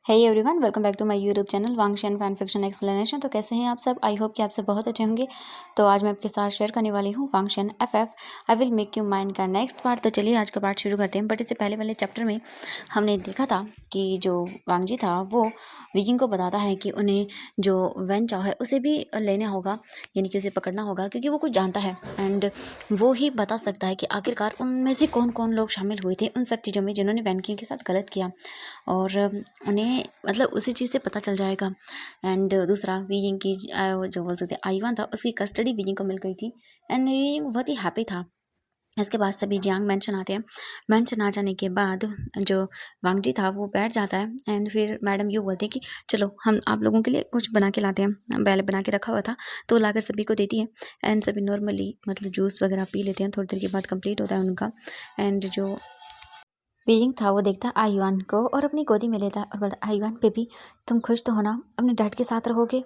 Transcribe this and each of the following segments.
Hey everyone, welcome back to my YouTube channel Wangxian fan fiction explanation. तो कैसे हैं आप सब? आई होप कि आप सब बहुत अच्छे होंगे। तो आज मैं आपके साथ शेयर करने वाली हूँ Wangxian FF I will make you mine का नेक्स्ट पार्ट। तो चलिए आज का पार्ट शुरू करते हैं। बट इससे पहले वाले चैप्टर में हमने देखा था कि जो वांगजी था वो विकिंग को बताता है कि उन्हें जो वेन चाओ है उसे भी लेना होगा, यानी कि उसे पकड़ना होगा, क्योंकि वो कुछ जानता है एंड वो ही बता सकता है कि आखिरकार उनमें से कौन कौन लोग शामिल हुए थे उन सब चीज़ों में जिन्होंने वैन किंग के साथ गलत किया, और उन्हें मतलब उसी चीज़ से पता चल जाएगा। एंड दूसरा विजिंग की जो बोल सकते आईवान था उसकी कस्टडी विजिंग को मिल गई थी एंड विजिंग बहुत ही हैप्पी था। इसके बाद सभी जियांग मेंशन आते हैं। मेंशन आ जाने के बाद जो वांगजी था वो बैठ जाता है एंड फिर मैडम यू बोलती है कि चलो हम आप लोगों के लिए कुछ बना के लाते हैं। पहले बना के रखा हुआ था तो लाकर सभी को देती है एंड सभी नॉर्मली मतलब जूस वगैरह पी लेते हैं। थोड़ी देर के बाद कंप्लीट होता है उनका। एंड जो बीइंग था वो देखता है आयुआन को और अपनी गोदी में लेता है और बोलता है, आयुआन बेबी तुम खुश तो हो ना, अपने डैड के साथ रहोगे?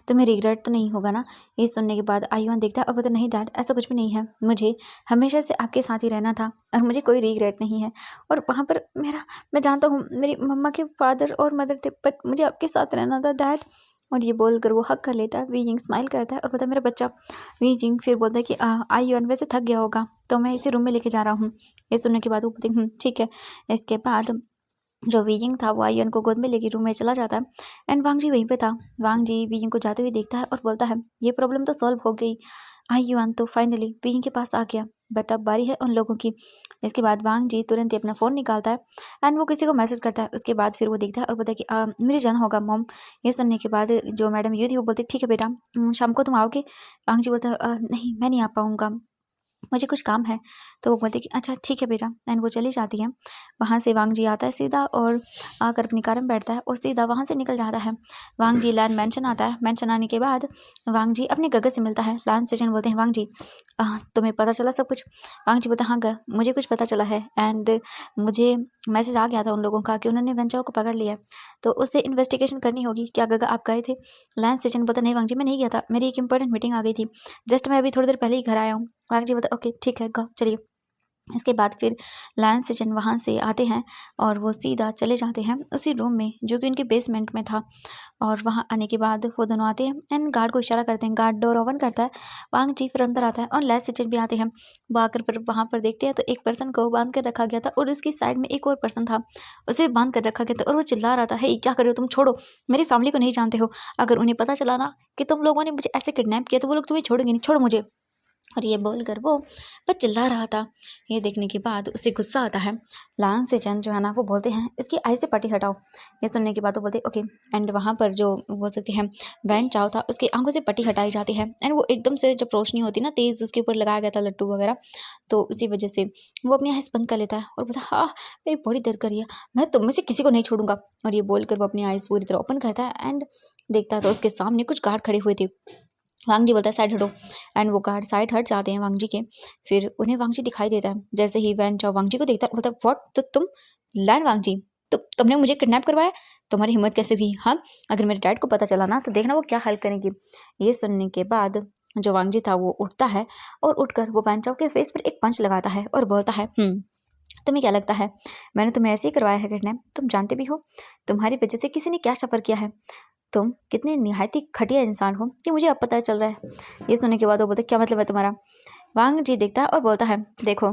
तुम्हें रिग्रेट तो नहीं होगा ना? ये सुनने के बाद आयुआन देखता है और बोलता नहीं डैड, ऐसा कुछ भी नहीं है, मुझे हमेशा से आपके साथ ही रहना था और मुझे कोई रिग्रेट नहीं है। और वहाँ पर मैं जानता हूँ मेरी मम्मा के फादर और मदर थे, बट मुझे आपके साथ रहना था डैड। और ये बोलकर वो हक कर लेता है। वीजिंग स्माइल करता है और बोलता है मेरा बच्चा। वीजिंग फिर बोलता है कि आयुआन वैसे थक गया होगा तो मैं इसे रूम में लेके जा रहा हूँ। ये सुनने के बाद वो बोलती ठीक है। इसके बाद जो वीजिंग था वो आयुन को गोद में लेके रूम में चला जाता है एंड वांग जी वहीं पे था। वांग जी वीजिंग को जाते हुए देखता है और बोलता है ये प्रॉब्लम तो सॉल्व हो गई। आयुन तो फाइनली वीजिंग के पास आ गया, बट अब बारी है उन लोगों की। इसके बाद वांग जी तुरंत ही अपना फ़ोन निकालता है एंड वो किसी को मैसेज करता है। उसके बाद फिर वो देखता है और बोलता है कि मुझे जाना होगा मॉम। ये सुनने के बाद जो मैडम यू थी वो बोलती ठीक है बेटा, शाम को तुम आओगे? वांग जी बोलता है नहीं मैं नहीं आ पाऊँगा, मुझे कुछ काम है। तो वो बोलती कि अच्छा ठीक है बेटा एंड वो चली जाती है। वहाँ से वांग जी आता है सीधा और आकर अपनी कार में बैठता है और सीधा वहाँ से निकल जाता है। वांग जी लैंड मेंशन आता है। मेंशन आने के बाद वांग जी अपने गगन से मिलता है। लैंड स्टेशन बोलते हैं वांग जी तुम्हें पता चला सब कुछ? वांग जी बोलता हाँ ग मुझे कुछ पता चला है एंड मुझे मैसेज आ गया था उन लोगों का कि उन्होंने वेंचाओ को पकड़ लिया है, तो उससे इन्वेस्टिगेशन करनी होगी। क्या गगा आप गए थे? लैंड स्टेशन बोलता नहीं वांग जी मैं नहीं गया था, मेरी एक इंपॉर्टेंट मीटिंग आ गई थी, जस्ट मैं अभी थोड़ी देर पहले ही घर आया हूँ। वांग जी बोलता ओके ठीक है गो चलिए। इसके बाद फिर लायन सेजन वहाँ से आते हैं और वो सीधा चले जाते हैं उसी रूम में जो कि उनके बेसमेंट में था। और वहाँ आने के बाद वो दोनों आते हैं एंड गार्ड को इशारा करते हैं। गार्ड डोर ओपन करता है। वांग जी फिर अंदर आता है और लैन सेजन भी आते हैं। वो आकर फिर वहाँ पर देखते हैं तो एक पर्सन को बांध कर रखा गया था और उसकी साइड में एक और पर्सन था, उसे भी बांध कर रखा गया था और वो चिल्ला रहा था हे क्या कर रहे हो तुम, छोड़ो, मेरी फैमिली को नहीं जानते हो, अगर उन्हें पता चला ना कि तुम लोगों ने मुझे ऐसे किडनैप किया तो वो लोग तुम्हें छोड़ेंगे नहीं, छोड़ो मुझे। और ये बोलकर वो बस चिल्ला रहा था। ये देखने के बाद उसे गुस्सा आता है। लांग से चंद जो है ना वो बोलते हैं इसकी आई से पट्टी हटाओ। ये सुनने के बाद वो बोलते ओके एंड वहाँ पर जो बोल सकते हैं वैन चाओ था उसकी आंखों से पट्टी हटाई जाती है एंड वो एकदम से जब रोशनी होती ना तेज़ उसके ऊपर लगाया गया था लट्टू वगैरह, तो उसी वजह से वो अपनी आइज़ बंद कर लेता है और बोलता हाँ मेरी बड़ी दर्द कर रही है, मैं तुम में से किसी को नहीं छोड़ूंगा। और ये बोलकर वो अपनी आइज़ पूरी तरह ओपन करता है एंड देखता है तो उसके सामने कुछ गार्ड खड़े हुए थे। वांग जी बोलता है साइड हटो एंड वो गार्ड साइड हट जाते हैं वांग जी के। फिर उन्हें वांग जी दिखाई देता है। जैसे ही वैन चाओ वांग जी को देखता है बोलता है व्हाट, तो तुम लैंड वांग जी, तो तुमने मुझे किडनैप करवाया, तुम्हारी हिम्मत कैसे हुई? हाँ अगर मेरे डैड को पता चला ना तो देखना वो क्या हाल करेंगे। ये सुनने के बाद जो वांग जी था वो उठता है और उठकर वो वैन चाओ के फेस पर एक पंच लगाता है और बोलता है तुम्हें क्या लगता है मैंने तुम्हें ऐसे ही करवाया है किडनैप? तुम जानते भी हो तुम्हारी वजह से किसी ने क्या सफ़र किया है, तुम कितने निहायती घटिया इंसान हो कि मुझे अब पता चल रहा है। ये सुनने के बाद वो बोलते क्या मतलब है तुम्हारा? वांग जी देखता है और बोलता है देखो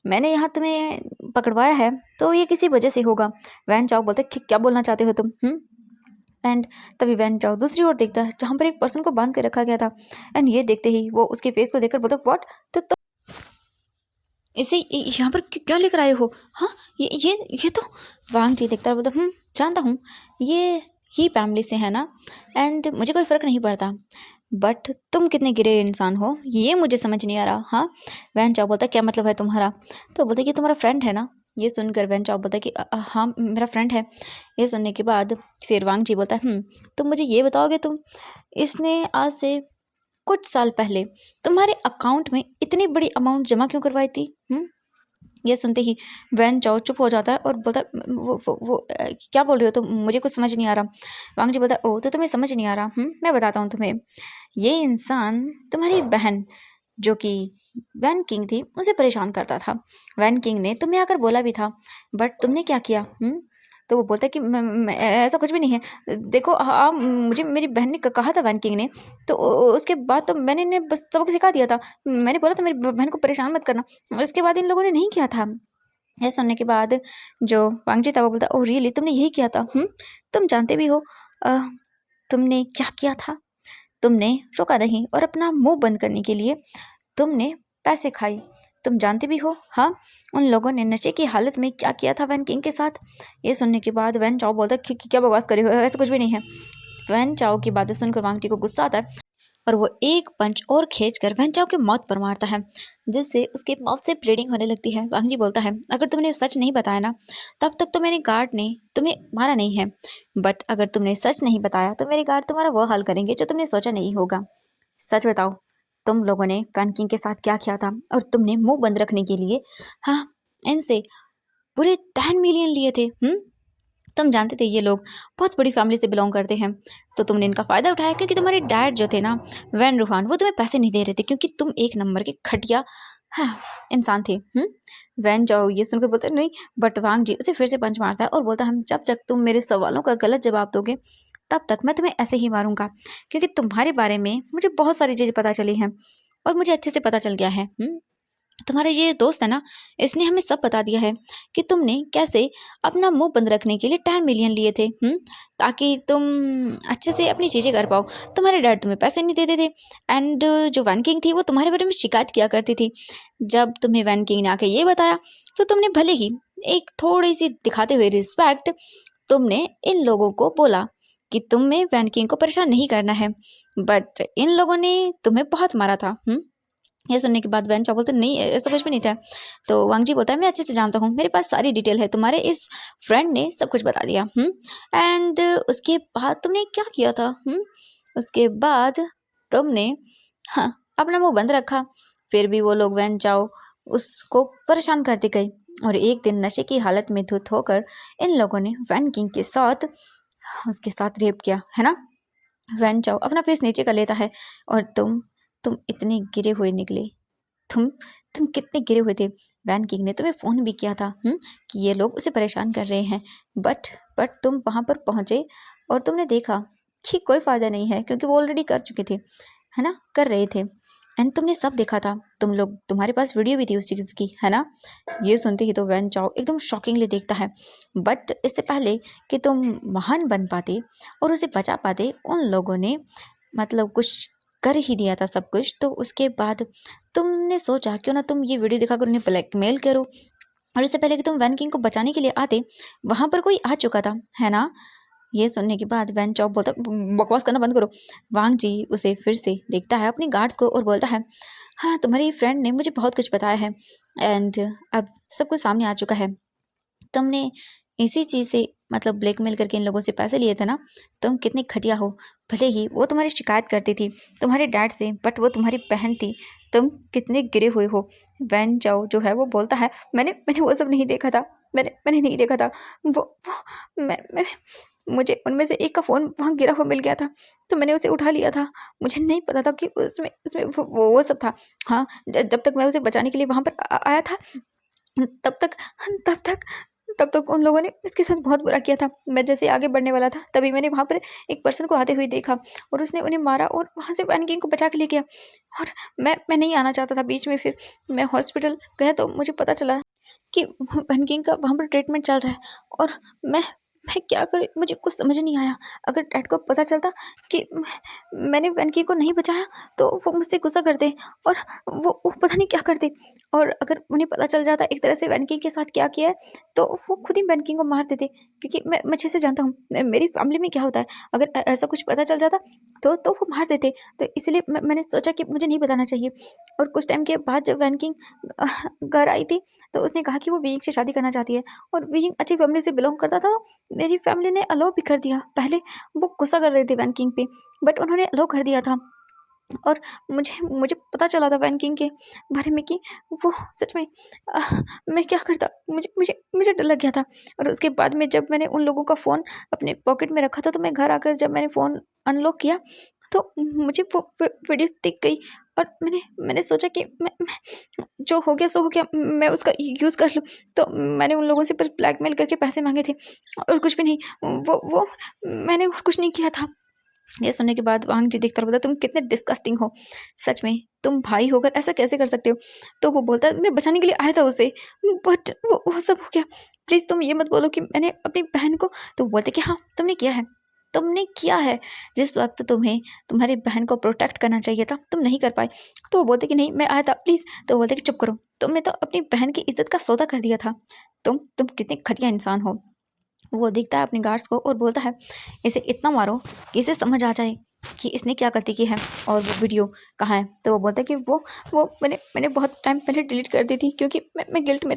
मैंने यहाँ तुम्हें पकड़वाया है तो ये किसी वजह से होगा। वैन चाओ बोलते क्या बोलना चाहते हो तुम? एंड तभी वैन चाओ दूसरी ओर देखता है जहाँ पर एक पर्सन को बांध के रखा गया था एंड ये देखते ही वो उसके फेस को देखकर बोलता व्हाट, तो इसे यहाँ पर क्यों लेकर आए हो? हाँ ये तो वांग जी देखता है बोलता जानता हूँ ये ही फैमिली से है ना एंड मुझे कोई फ़र्क नहीं पड़ता, बट तुम कितने गिरे इंसान हो ये मुझे समझ नहीं आ रहा। हाँ वैन चाओ बोलता क्या मतलब है तुम्हारा? तो बोलता कि तुम्हारा फ्रेंड है ना। ये सुनकर वैन चाओ बोलता कि हाँ मेरा फ्रेंड है। ये सुनने के बाद फिर वांग जी बोलता तुम मुझे ये बताओगे तुम इसने आज से कुछ साल पहले तुम्हारे अकाउंट में इतनी बड़ी अमाउंट जमा क्यों करवाई थी? ये सुनते ही वैन चाओ चुप हो जाता है और बोलता क्या बोल रहे हो तुम, मुझे कुछ समझ नहीं आ रहा। वांग जी बोलता ओ तो तुम्हें समझ नहीं आ रहा, मैं बताता हूँ तुम्हें। ये इंसान तुम्हारी बहन जो कि वैन किंग थी उसे परेशान करता था। वैन किंग ने तुम्हें आकर बोला भी था, बट तुमने क्या किया? तो वो बोलता है कि ऐसा कुछ भी नहीं है, देखो आप मुझे मेरी बहन ने कहा था वैन किंग ने, तो उसके बाद तो मैंने इन्हें बस सबक सिखा दिया था, मैंने बोला था मेरी बहन को परेशान मत करना, उसके बाद इन लोगों ने नहीं किया था। यह सुनने के बाद जो वांगजी था वो बोलता, ओह रियली, तुमने यही किया था? तुम जानते भी हो अ, तुमने क्या किया था? तुमने रोका नहीं और अपना मुंह बंद करने के लिए तुमने पैसे खाए। तुम जानते भी हो, हाँ, उन लोगों ने नशे की हालत में क्या किया था वैन किंग के साथ। ये सुनने के बाद वैन चाओ बोलता, क्या बकवास करे हो, ऐसा कुछ भी नहीं है। वैन चाओ की बातें सुनकर वांग जी को गुस्सा आता है और वो एक पंच और खींचकर वैन चाओ के मौत पर मारता है, जिससे उसके माउथ से ब्लीडिंग होने लगती है। वांग जी बोलता है, अगर तुमने सच नहीं बताया ना, तब तक तो मेरे गार्ड ने तुम्हें मारा नहीं है, बट अगर तुमने सच नहीं बताया तो मेरे गार्ड तुम्हारा वो हाल करेंगे जो तुमने सोचा नहीं होगा। सच बताओ, तुम लोगों ने वैन किंग के साथ क्या किया था? और तुमने मुंह बंद रखने के लिए, हाँ, इनसे पूरे 10 मिलियन लिए थे। तुम जानते थे ये लोग बहुत बड़ी फैमिली से बिलोंग करते हैं, तो तुमने इनका फ़ायदा उठाया क्योंकि तुम्हारे डैड जो थे ना, वैन रूहान, वो तुम्हें पैसे नहीं दे रहे थे क्योंकि तुम एक नंबर के खटिया, हाँ, इंसान थे। वैन जाओ ये सुनकर बोलते, नहीं, बट वांग जी उसे फिर से पंच मारता है और बोलता है, जब तक तुम मेरे सवालों का गलत जवाब दोगे तब तक मैं तुम्हें ऐसे ही मारूंगा, क्योंकि तुम्हारे बारे में मुझे बहुत सारी चीज़ें पता चली हैं और मुझे अच्छे से पता चल गया है। तुम्हारा ये दोस्त है ना, इसने हमें सब बता दिया है कि तुमने कैसे अपना मुंह बंद रखने के लिए 10 मिलियन लिए थे, ताकि तुम अच्छे से अपनी चीज़ें कर पाओ। तुम्हारे डैड तुम्हें पैसे नहीं देते थे, एंड जो वैन किंग थी वो तुम्हारे बारे में शिकायत किया करती थी। जब तुम्हें वैन किंग ने आके ये बताया तो तुमने भले ही एक थोड़ी सी दिखाते हुए रिस्पेक्ट, तुमने इन लोगों को बोला कि तुम्हें वैन किंग को परेशान नहीं करना है, बट इन लोगों ने तुम्हें बहुत मारा था। ये सुनने के बाद वैन चाओ बोलते, नहीं, ऐसा कुछ भी नहीं था। तो वांग जी बोलता है, मैं अच्छे से जानता हूँ, मेरे पास सारी डिटेल है, तुम्हारे इस फ्रेंड ने सब कुछ बता दिया। एंड उसके बाद तुमने क्या किया था? उसके बाद तुमने, हाँ, अपना मुंह बंद रखा। फिर भी वो लोग, वैन चाओ, उसको परेशान करते गए और एक दिन नशे की हालत में धुत होकर इन लोगों ने वैन किंग के साथ उसके साथ रेप किया, है ना। वैन चाओ अपना फेस नीचे कर लेता है और तुम इतने गिरे हुए निकले। तुम तुम कितने गिरे हुए थे। वैन किंग ने तुम्हें फ़ोन भी किया था, कि ये लोग उसे परेशान कर रहे हैं, बट तुम वहाँ पर पहुँचे और तुमने देखा कि कोई फ़ायदा नहीं है क्योंकि वो ऑलरेडी कर चुके थे, है ना, कर रहे थे। एंड तुमने सब देखा था, तुम लोग, तुम्हारे पास वीडियो भी थी उस चीज़ की, है ना। ये सुनते ही तो वैन चाओ एकदम शॉकिंगली देखता है, बट इससे पहले कि तुम महान बन पाते और उसे बचा पाते, उन लोगों ने मतलब कुछ कर ही दिया था सब कुछ। तो उसके बाद तुमने सोचा क्यों ना तुम ये वीडियो दिखाकर उन्हें ब्लैकमेल करो, और इससे पहले कि तुम वैन किंग को बचाने के लिए आते, वहां पर कोई आ चुका था, है ना। ये सुनने के बाद वैन चौप बोलता, बकवास करना बंद करो। वांग जी उसे फिर से देखता है अपने गार्ड्स को और बोलता है, हाँ, तुम्हारी फ्रेंड ने मुझे बहुत कुछ बताया है एंड अब सब कुछ सामने आ चुका है। तुमने इसी चीज़ से मतलब ब्लैकमेल करके इन लोगों से पैसे लिए थे ना। तुम कितनी घटिया हो। भले ही वो तुम्हारी शिकायत करती थी तुम्हारे डैड से, बट वो तुम्हारी बहन थी। तुम कितने गिरे हुए हो। वैन जाओ जो है वो बोलता है, मैंने मैंने वो सब नहीं देखा था। मैंने नहीं देखा था। वो मैं मुझे उनमें से एक का फ़ोन वहाँ गिरा हुआ मिल गया था, तो मैंने उसे उठा लिया था। मुझे नहीं पता था कि उसमें उसमें वो सब था। हाँ, जब तक मैं उसे बचाने के लिए वहाँ पर आया था, तब तक तब तक तब तक उन लोगों ने उसके साथ बहुत बुरा किया था। मैं जैसे आगे बढ़ने वाला था तभी मैंने वहाँ पर एक पर्सन को आते हुए देखा और उसने उन्हें मारा और वहाँ से वैन किंग को बचा के ले गया। और मैं नहीं आना चाहता था बीच में। फिर मैं हॉस्पिटल गया तो मुझे पता चला कि वैन किंग का वहाँ पर ट्रीटमेंट चल रहा है और मैं क्या करूँ, मुझे कुछ समझ नहीं आया। अगर डैड को पता चलता कि मैंने वैन किंग को नहीं बचाया तो वो मुझसे गुस्सा करते और वो पता नहीं क्या करते। और अगर उन्हें पता चल जाता एक तरह से वैन किंग के साथ क्या किया है, तो वो खुद ही वैन किंग को मार देते, क्योंकि मैं अच्छे से जानता हूँ मेरी फैमिली में क्या होता है। अगर ऐसा कुछ पता चल जाता तो वो मार देते। तो इसलिए मैंने सोचा कि मुझे नहीं बताना चाहिए। और कुछ टाइम के बाद जब वैन किंग घर आई थी तो उसने कहा कि वो विंग से शादी करना चाहती है और विंग अच्छी फैमिली से बिलोंग करता था। मेरी फैमिली ने अलाउ भी कर दिया। पहले वो गुस्सा कर रहे थे वैन किंग पे, बट उन्होंने अलाउ कर दिया था। और मुझे मुझे पता चला था वैन किंग के बारे में कि वो सच में मैं क्या करता, मुझे मुझे मुझे डर लग गया था। और उसके बाद में जब मैंने उन लोगों का फ़ोन अपने पॉकेट में रखा था, तो मैं घर आकर जब मैंने फ़ोन अनलॉक किया तो मुझे वो वीडियो दिख गई और मैंने सोचा कि मैं जो हो गया सो हो गया, मैं उसका यूज़ कर लूँ। तो मैंने उन लोगों से बस ब्लैकमेल करके पैसे माँगे थे और कुछ भी नहीं। वो मैंने और कुछ नहीं किया था। ये सुनने के बाद वांग जी देखता रहा, बोला तुम कितने डिस्गस्टिंग हो, सच में तुम भाई होकर ऐसा कैसे कर सकते हो। तो वो बोलता है मैं बचाने के लिए आया था उसे, बट वो सब हो गया। प्लीज़ तुम ये मत बोलो कि मैंने अपनी बहन को। तो वो बोलते कि हाँ तुमने किया है, तुमने किया है। जिस वक्त तुम्हें तुम्हारी बहन को प्रोटेक्ट करना चाहिए था तुम नहीं कर पाए। तो वो बोलते कि नहीं मैं आया था प्लीज़। तो वो बोलते कि चुप करो, तुमने तो अपनी बहन की इज्जत का सौदा कर दिया था। तुम कितने घटिया इंसान हो। वो देखता है अपने गार्ड्स को और बोलता है इसे इतना मारो कि इसे समझ आ जाए कि इसने क्या गलती की है और वो वीडियो कहाँ है। तो वो बोलता है कि वो मैंने बहुत टाइम पहले डिलीट कर दी थी क्योंकि मैं गिल्ट में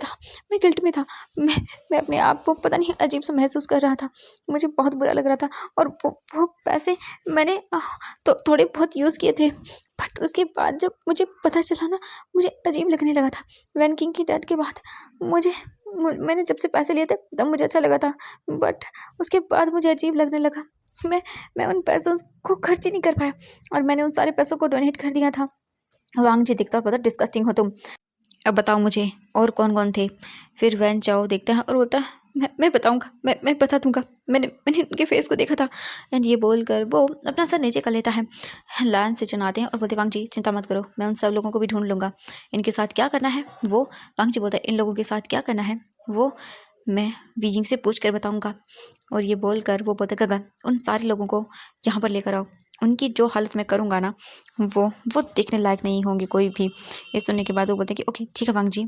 था। मैं अपने आप को पता नहीं अजीब सा महसूस कर रहा था, मुझे बहुत बुरा लग रहा था। और वो पैसे मैंने तो थोड़े बहुत यूज़ किए थे, बट उसके बाद जब मुझे पता चला ना, मुझे अजीब लगने लगा था। वैन किंग की डेथ के बाद मैंने जब से पैसे लिए थे तब मुझे अच्छा लगा था, बट उसके बाद मुझे अजीब लगने लगा। मैं उन पैसों को खर्च ही नहीं कर पाया और मैंने उन सारे पैसों को डोनेट कर दिया था। वांग जी देखता और बोलता डिस्गस्टिंग हो तुम। अब बताओ मुझे और कौन कौन थे। फिर वैन चाओ देखता है और बोलता है मैं बताऊंगा, मैं बता दूंगा, मैंने उनके फेस को देखा था। एंड ये बोलकर वो अपना सर नीचे कर लेता है। लान से चनाते हैं और बोलते वांग जी चिंता मत करो, मैं उन सब लोगों को भी ढूंढ लूंगा। इनके साथ क्या करना है वो, वांग जी बोलता है इन लोगों के साथ क्या करना है वो मैं वीजिंग से पूछ कर बताऊंगा। और ये बोलकर वो बोलते गगन उन सारे लोगों को यहाँ पर लेकर आओ, उनकी जो हालत मैं करूँगा ना वो देखने लायक नहीं होंगे कोई भी। ये सुनने के बाद वो बोलते कि ओके ठीक है वांग जी।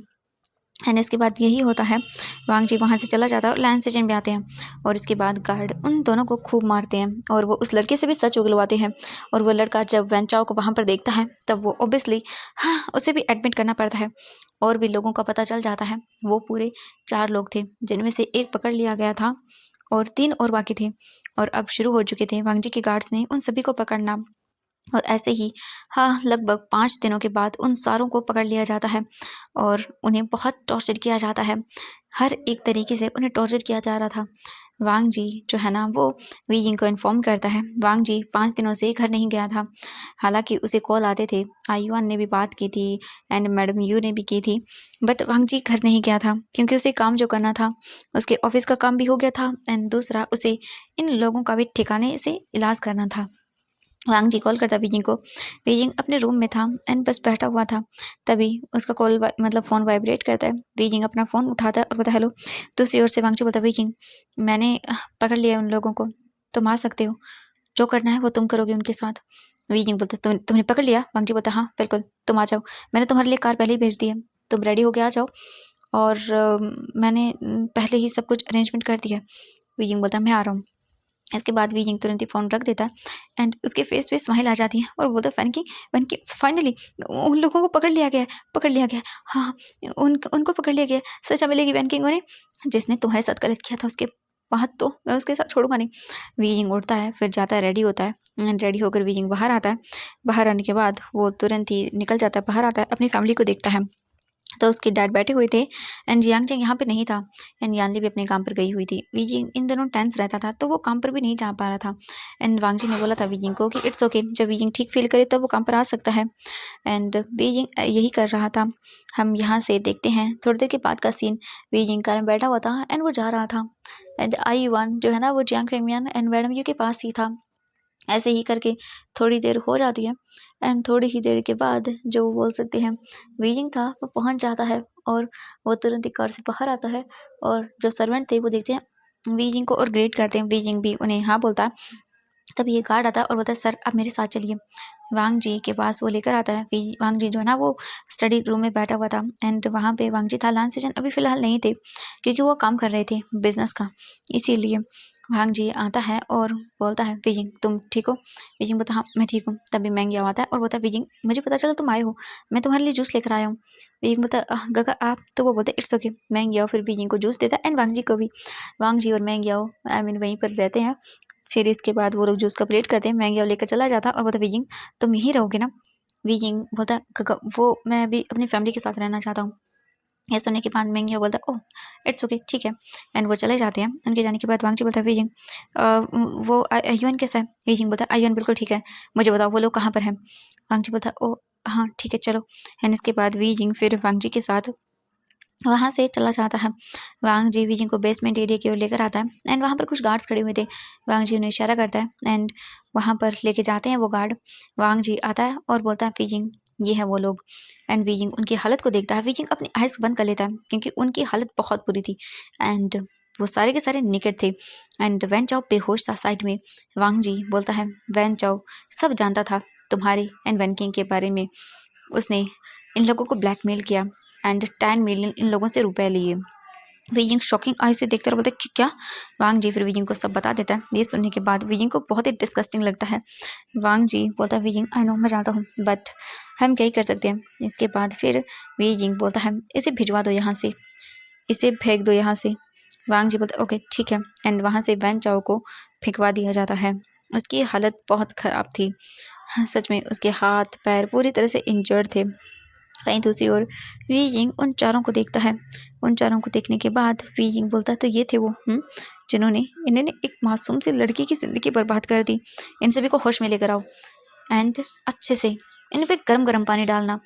एंड इसके बाद यही होता है, वांग जी वहाँ से चला जाता है और लैन सेजन भी आते हैं। और इसके बाद गार्ड उन दोनों को खूब मारते हैं और वो उस लड़के से भी सच उगलवाते हैं। और वो लड़का जब वैन चाओ को वहाँ पर देखता है तब वो ऑब्वियसली हाँ उसे भी एडमिट करना पड़ता है। और भी लोगों का पता चल जाता है। वो पूरे 4 लोग थे जिनमें से एक पकड़ लिया गया था और 3 और बाकी थे। और अब शुरू हो चुके थे वांग जी के गार्ड्स ने उन सभी को पकड़ना। और ऐसे ही हाँ लगभग 5 दिनों के बाद उन सारों को पकड़ लिया जाता है और उन्हें बहुत टॉर्चर किया जाता है। हर एक तरीके से उन्हें टॉर्चर किया जा रहा था। वांग जी जो है ना वो वीइंग को इन्फॉर्म करता है। वांग जी 5 दिनों से घर नहीं गया था, हालांकि उसे कॉल आते थे। आयुआन ने भी बात की थी एंड मैडम यू ने भी की थी, बट वांग जी घर नहीं गया था क्योंकि उसे काम जो करना था उसके ऑफिस का काम भी हो गया था एंड दूसरा उसे इन लोगों का भी ठिकाने से इलाज करना था। वांग जी कॉल करता बीजिंग को। बीजिंग अपने रूम में था एंड बस बैठा हुआ था। तभी उसका कॉल मतलब फ़ोन वाइब्रेट करता है। बीजिंग अपना फ़ोन उठाता है और बोलता हेलो। दूसरी ओर से वांग जी बोलता बीजिंग मैंने पकड़ लिया उन लोगों को, तुम आ सकते हो, जो करना है वो तुम करोगे उनके साथ। बीजिंग बोलता तुमने पकड़ लिया। वांग जी बोलता हाँ बिल्कुल, तुम आ जाओ, मैंने तुम्हारे लिए कार पहले ही भेज दी है, तुम रेडी होके आ जाओ। और मैंने पहले ही सब कुछ अरेंजमेंट कर दिया। बीजिंग बोलता मैं आ रहा हूँ। इसके बाद वीजिंग तुरंत ही फ़ोन रख देता है एंड उसके फेस पे स्माइल आ जाती है और बोलता है फैन की फाइनली उन लोगों को पकड़ लिया गया है, पकड़ लिया गया है। हाँ उनको पकड़ लिया गया है, सजा मिलेगी वैन किंग उन्हें, जिसने तुम्हारे साथ गलत किया था उसके बाद तो मैं उसके साथ छोड़ूंगा नहीं। वीजिंग उठता है फिर जाता है, रेडी होता है एंड रेडी होकर वीजिंग बाहर आता है। बाहर आने के बाद वो तुरंत ही निकल जाता है, बाहर आता है, अपनी फैमिली को देखता है। तो उसके डैड बैठे हुए थे एंड जियांग यहाँ पे नहीं था एंड यानली भी अपने काम पर गई हुई थी। वीजिंग इन दोनों टेंस रहता था तो वो काम पर भी नहीं जा पा रहा था। एंड वांग जी ने बोला था वीजिंग को कि इट्स ओके, जब वीजिंग ठीक फील करे तब वो काम पर आ सकता है। एंड वीजिंग यही कर रहा था। हम यहाँ से देखते हैं थोड़ी देर के बाद का सीन। वीजिंग कार में बैठा हुआ था एंड वो जा रहा था एंड आई वन जो है ना वो Jiang Fengmian and madam you के पास ही था। ऐसे ही करके थोड़ी देर हो जाती है एंड थोड़ी ही देर के बाद जो बोल सकते हैं वीजिंग था वो पहुंच जाता है और वो तुरंत ही कार से बाहर आता है। और जो सर्वेंट थे वो देखते हैं वीजिंग को और ग्रेट करते हैं। वीजिंग भी उन्हें हाँ बोलता है। तब ये गार्ड आता है और बोलता है सर आप मेरे साथ चलिए। वांग जी के पास वो लेकर आता है। वांग जी जो है ना वो स्टडी रूम में बैठा हुआ था एंड वहाँ पे वांग जी था। लान सेजन अभी फ़िलहाल नहीं थे क्योंकि वो काम कर रहे थे बिजनेस का, इसीलिए वांग जी आता है और बोलता है विजिंग तुम ठीक हो। विजिंग बोलता हाँ मैं ठीक हूँ। तभी मैंग याओ आता है और बोलता है विजिंग मुझे पता चला तुम आए हो, मैं तुम्हारे लिए जूस लेकर आया हूँ। विजिंग बोलता गगा आप, तो वो बोलते इट्स ओके। मैंग याओ फिर विजिंग को जूस देता है एंड वांग जी को भी। वांग जी और मैंग याओ आई मीन वहीं पर रहते हैं। फिर इसके बाद वो लोग जूस का प्लेट करते हैं, मैंग याओ लेकर चला जाता है और बोलता विजिंग तुम यहीं रहोगे ना। विजिंग बोलता है वो मैं अभी अपनी फैमिली के साथ रहना चाहता हूँ। ये सुनने के बाद मिंग यो बोलता है ओह इट्स ओके ठीक है। एंड वो चले जाते हैं। उनके जाने के बाद वांगजी बोलता है वीजिंग वो आयुन कैसा है। वीजिंग बोलता है आयुन बिल्कुल ठीक है, मुझे बताओ वो लोग कहाँ पर हैं। वांगजी बोलता है ओह हाँ ठीक है चलो। एंड इसके बाद वीजिंग फिर वांगजी के साथ वहाँ से चला जाता है। वांग जी वीजिंग को बेसमेंट एरिया की ओर लेकर आता है। एंड वहाँ पर कुछ गार्ड्स खड़े हुए थे। वांग जी उन्हें इशारा करता है एंड वहाँ पर लेके जाते हैं वो गार्ड। वांग जी आता है और बोलता है वीजिंग ये है वो लोग। एंड वीजिंग उनकी हालत को देखता है। वीजिंग अपनी आइज बंद कर लेता है क्योंकि उनकी हालत बहुत बुरी थी। एंड वो सारे के सारे निकट थे। एंड वैन चाओ बेहोश था साइड में। वांग जी बोलता है वैन चाओ सब जानता था तुम्हारे एंड वैन किंग के बारे में। उसने इन लोगों को ब्लैकमेल किया एंड 10 मिलियन इन लोगों से रुपए लिए। वीजिंग शॉकिंग आई से देखते और बोलते कि क्या। वांग जी फिर वीजिंग को सब बता देता है। ये सुनने के बाद वीजिंग को बहुत ही डिस्गस्टिंग लगता है। वांग जी बोलता है वीजिंग आई नो मैं जानता हूँ बट हम क्या ही कर सकते हैं। इसके बाद फिर वीजिंग बोलता है इसे भिजवा दो यहाँ से, इसे फेंक दो यहाँ से। वांग जी बोलते ओके ठीक है। एंड वहाँ से वैन चाओ को फेंकवा दिया जाता है। उसकी हालत बहुत ख़राब थी। हाँ, सच में उसके हाथ पैर पूरी तरह से इंजर्ड थे। वहीं दूसरी ओर वीजिंग उन चारों को देखता है। उन चारों को देखने के बाद वीजिंग बोलता है तो ये थे वो जिन्होंने इन्होंने एक मासूम सी लड़की की ज़िंदगी बर्बाद कर दी। इन सभी को होश में लेकर आओ एंड अच्छे से इन पे गरम गरम पानी डालना।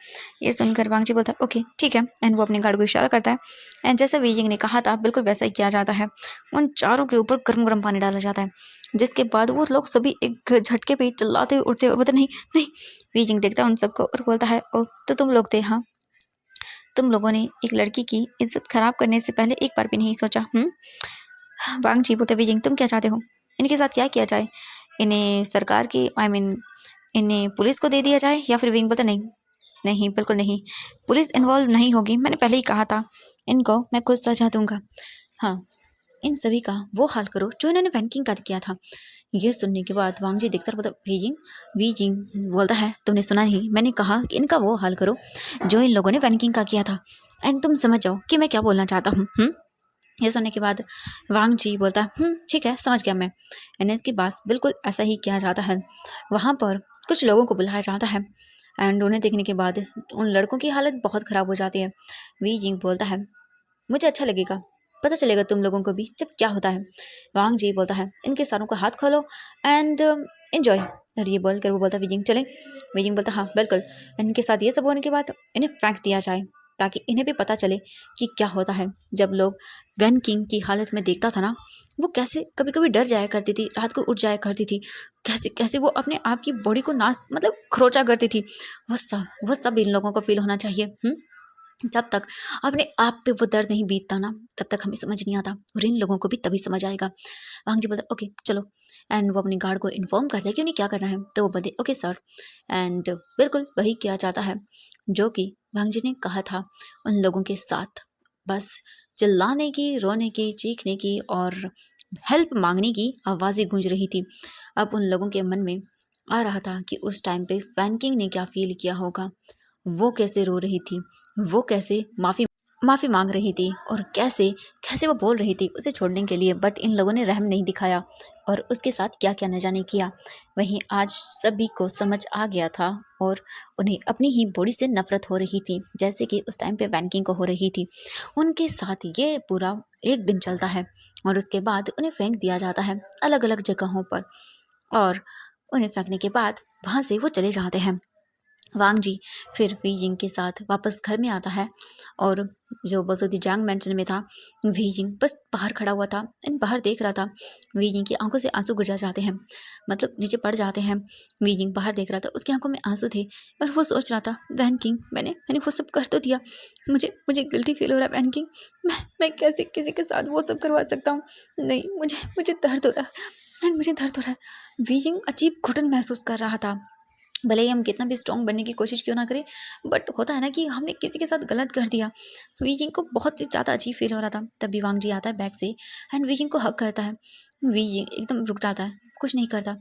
ये सुनकर वांगजी बोलता है ओके ठीक है। एंड वो अपने गार्ड को इशारा करता है। एंड जैसा वीजिंग ने कहा था बिल्कुल वैसा ही किया जाता है। उन चारों के ऊपर गरम गरम पानी डाला जाता है जिसके बाद वो लोग सभी एक झटके पे चिल्लाते हुए उठते और बोलते नहीं नहीं। वीजिंग देखता है उन सबको और बोलता है ओ तो तुम लोग थे हाँ, तुम लोगों ने एक लड़की की इज्जत खराब करने से पहले एक बार भी नहीं सोचा। वांग जी बोलते वीजिंग तुम क्या चाहते हो, इनके साथ क्या किया जाए, इन्हें सरकार की इन्हें पुलिस को दे दिया जाए। या फिर विंग बोलता नहीं नहीं बिल्कुल नहीं, पुलिस इन्वॉल्व नहीं होगी, मैंने पहले ही कहा था इनको मैं खुद सजा दूंगा। हाँ इन सभी का वो हाल करो जो इन्होंने वैनकिंग का किया था। ये सुनने के बाद वांग जी देखता बोलता वीजिंग वीजिंग बोलता है तुमने सुना नहीं, मैंने कहा कि इनका वो हाल करो जो इन लोगों ने वैनकिंग का किया था। एंड तुम समझ जाओ कि मैं क्या बोलना चाहता हूँ। ये सुनने के बाद वांग जी बोलता ठीक है समझ गया मैं। एंड इसके बाद बिल्कुल ऐसा ही किया जाता है। वहाँ पर कुछ लोगों को बुलाया जाता है एंड उन्हें देखने के बाद उन लड़कों की हालत बहुत ख़राब हो जाती है। वी जिंग बोलता है मुझे अच्छा लगेगा, पता चलेगा तुम लोगों को भी जब क्या होता है। वांग जी बोलता है इनके सारों का हाथ खोलो एंड एंजॉय। और ये बोल कर वो बोलता है विजिंग चले। विजिंग बोलता हाँ बिल्कुल। इनके साथ ये सब होने के बाद इन्हें फेंक दिया जाए ताकि इन्हें भी पता चले कि क्या होता है। जब लोग वैन किंग की हालत में देखता था ना, वो कैसे कभी कभी डर जाया करती थी, रात को उठ जाया करती थी, कैसे कैसे वो अपने आप की बॉडी को नाश मतलब खरोचा करती थी। वो सब इन लोगों को फील होना चाहिए। जब तक अपने आप पे वो दर्द नहीं बीतता ना तब तक हमें समझ नहीं आता और इन लोगों को भी तभी समझ आएगा। वांग जी बोलते ओके चलो। एंड वो अपने गार्ड को इन्फॉर्म करते हैं कि उन्हें क्या करना है। तो वो बोलते ओके सर। एंड बिल्कुल वही किया जाता है जो कि वांग जी ने कहा था उन लोगों के साथ। बस चिल्लाने की, रोने की, चीखने की और हेल्प मांगने की आवाज़ें गूंज रही थी। अब उन लोगों के मन में आ रहा था कि उस टाइम पे वैन किंग ने क्या फील किया होगा, वो कैसे रो रही थी, वो कैसे माफ़ी माफ़ी मांग रही थी और कैसे कैसे वो बोल रही थी उसे छोड़ने के लिए, बट इन लोगों ने रहम नहीं दिखाया और उसके साथ क्या क्या न जाने किया। वहीं आज सभी को समझ आ गया था और उन्हें अपनी ही बॉडी से नफरत हो रही थी जैसे कि उस टाइम पे वैनकिंग को हो रही थी। उनके साथ ये पूरा एक दिन चलता है और उसके बाद उन्हें फेंक दिया जाता है अलग अलग जगहों पर। और उन्हें फेंकने के बाद वहाँ से वो चले जाते हैं। वांग जी फिर वीजिंग के साथ वापस घर में आता है और जो बसोदी जांग मैंशन में था वीजिंग बस बाहर खड़ा हुआ था एंड बाहर देख रहा था। वीजिंग की आंखों से आंसू गुजर जाते हैं, मतलब नीचे पड़ जाते हैं। वीजिंग बाहर देख रहा था, उसकी आंखों में आंसू थे और वो सोच रहा था वैन किंग मैंने मैंने वो सब कर तो दिया, मुझे मुझे गिल्टी फील हो रहा है वैन किंग, मैं कैसे किसी के साथ वो सब करवा सकता हूँ। नहीं मुझे मुझे दर्द हो रहा है एंड मुझे दर्द हो रहा है। वीजिंग अजीब घुटन महसूस कर रहा था। भले ही हम कितना भी स्ट्रॉन्ग बनने की कोशिश क्यों ना करें, बट होता है ना कि हमने किसी के साथ गलत कर दिया। वीजिंग को बहुत ही ज़्यादा अजीब फील हो रहा था। तभी वांग जी आता है बैग से एंड वीजिंग को हक करता है। वीजिंग एकदम रुक जाता है, कुछ नहीं करता।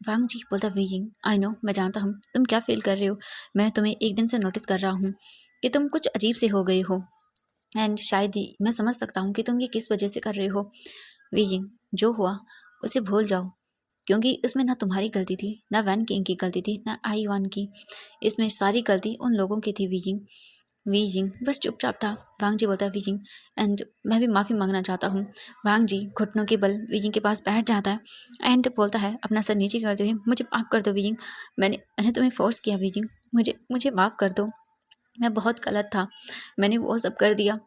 वांग जी बोलता वीजिंग आई नो मैं जानता हूँ तुम क्या फील कर रहे हो, मैं तुम्हें एक दिन से नोटिस कर रहा हूँ कि तुम कुछ अजीब से हो गए हो एंड शायद ही मैं समझ सकता हूँ कि तुम ये किस वजह से कर रहे हो। वीजिंग जो हुआ उसे भूल जाओ क्योंकि इसमें ना तुम्हारी गलती थी, ना वैन किंग की गलती थी, ना आई वन की। इसमें सारी गलती उन लोगों की थी वीजिंग वीजिंग बस चुपचाप था। वांग जी बोलता है वीजिंग एंड मैं भी माफ़ी मांगना चाहता हूँ। वांग जी घुटनों के बल वीजिंग के पास बैठ जाता है एंड बोलता है अपना सर नीचे करते हुए, मुझे माफ़ कर दो वीजिंग, मैंने मैंने तुम्हें फोर्स किया वीजिंग, मुझे मुझे माफ़ कर दो, मैं बहुत गलत था, मैंने वो सब कर दिया,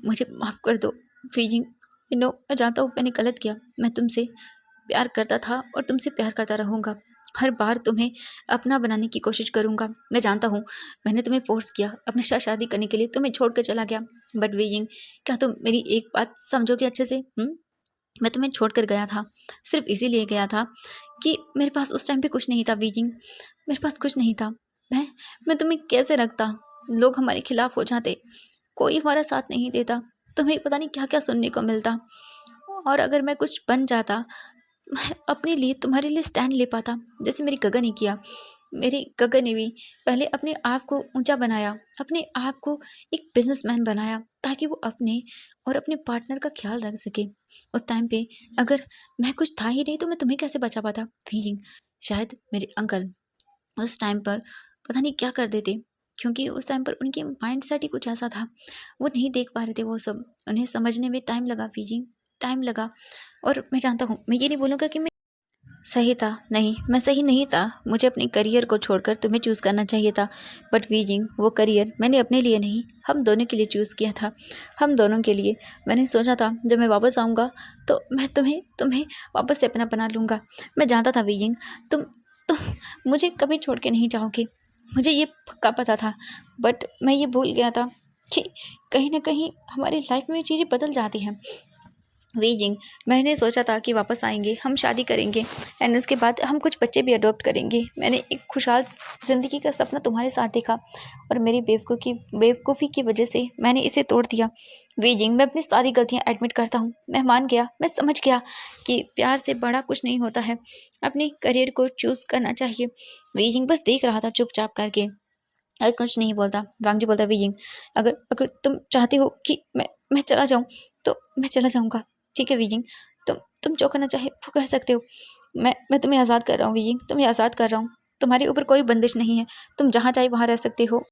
मुझे माफ़ कर दो वीजिंग। मैं जानता हूँ मैंने गलत किया, मैं तुमसे प्यार करता था और तुमसे प्यार करता रहूँगा, हर बार तुम्हें अपना बनाने की कोशिश करूँगा। मैं जानता हूँ मैंने तुम्हें फ़ोर्स किया अपने साथ शादी करने के लिए, तुम्हें छोड़ कर चला गया, बट वीजिंग क्या तुम मेरी एक बात समझोगे अच्छे से? मैं तुम्हें छोड़ कर गया था, सिर्फ इसीलिए गया था कि मेरे पास उस टाइम पे कुछ नहीं था वीजिंग, मेरे पास कुछ नहीं था। मैं मैं तुम्हें कैसे रखता, लोग हमारे खिलाफ हो जाते, कोई हमारा साथ नहीं देता, तुम्हें पता नहीं क्या क्या सुनने को मिलता, और अगर मैं कुछ बन जाता, मैं अपने लिए तुम्हारे लिए स्टैंड ले पाता, जैसे मेरी गगन ने किया। मेरी गगन ने भी पहले अपने आप को ऊंचा बनाया, अपने आप को एक बिजनेसमैन बनाया ताकि वो अपने और अपने पार्टनर का ख्याल रख सके। उस टाइम पे अगर मैं कुछ था ही नहीं तो मैं तुम्हें कैसे बचा पाता फीलिंग। शायद मेरे अंकल उस टाइम पर पता नहीं क्या कर देते, क्योंकि उस टाइम पर उनके माइंड सेट ही कुछ ऐसा था, वो नहीं देख पा रहे थे वो सब, उन्हें समझने में टाइम लगा फीजिंग, टाइम लगा। और मैं जानता हूँ, मैं ये नहीं बोलूँगा कि मैं सही था, नहीं मैं सही नहीं था, मुझे अपने करियर को छोड़कर तुम्हें चूज़ करना चाहिए था, बट वीजिंग वो करियर मैंने अपने लिए नहीं, हम दोनों के लिए चूज़ किया था, हम दोनों के लिए। मैंने सोचा था जब मैं वापस आऊँगा तो मैं तुम्हें तुम्हें वापस से अपना बना लूँगा। मैं जानता था वीजिंग तुम मुझे कभी छोड़ के नहीं जाओगे, मुझे ये पक्का पता था, बट मैं ये भूल गया था कि कहीं ना कहीं हमारी लाइफ में चीज़ें बदल जाती हैं। वीजिंग मैंने सोचा था कि वापस आएंगे, हम शादी करेंगे एंड उसके बाद हम कुछ बच्चे भी अडॉप्ट करेंगे। मैंने एक खुशहाल ज़िंदगी का सपना तुम्हारे साथ देखा और मेरी बेवकूफ़ी की वजह से मैंने इसे तोड़ दिया। वीजिंग मैं अपनी सारी गलतियां एडमिट करता हूँ, मैं मान गया, मैं समझ गया कि प्यार से बड़ा कुछ नहीं होता है, अपने करियर को चूज़ करना चाहिए। वीजिंग बस देख रहा था चुपचाप करके, अगर कुछ नहीं बोलता। वांगजी बोलता वीजिंग अगर अगर तुम चाहते हो कि मैं चला जाऊँ तो मैं चला जाऊँगा, ठीक है वीजिंग, तुम जो करना चाहे वो कर सकते हो। मैं तुम्हें आज़ाद कर रहा हूँ वीजिंग, तुम्हें आज़ाद कर रहा हूँ, तुम्हारे ऊपर कोई बंदिश नहीं है, तुम जहाँ चाहे वहाँ रह सकते हो।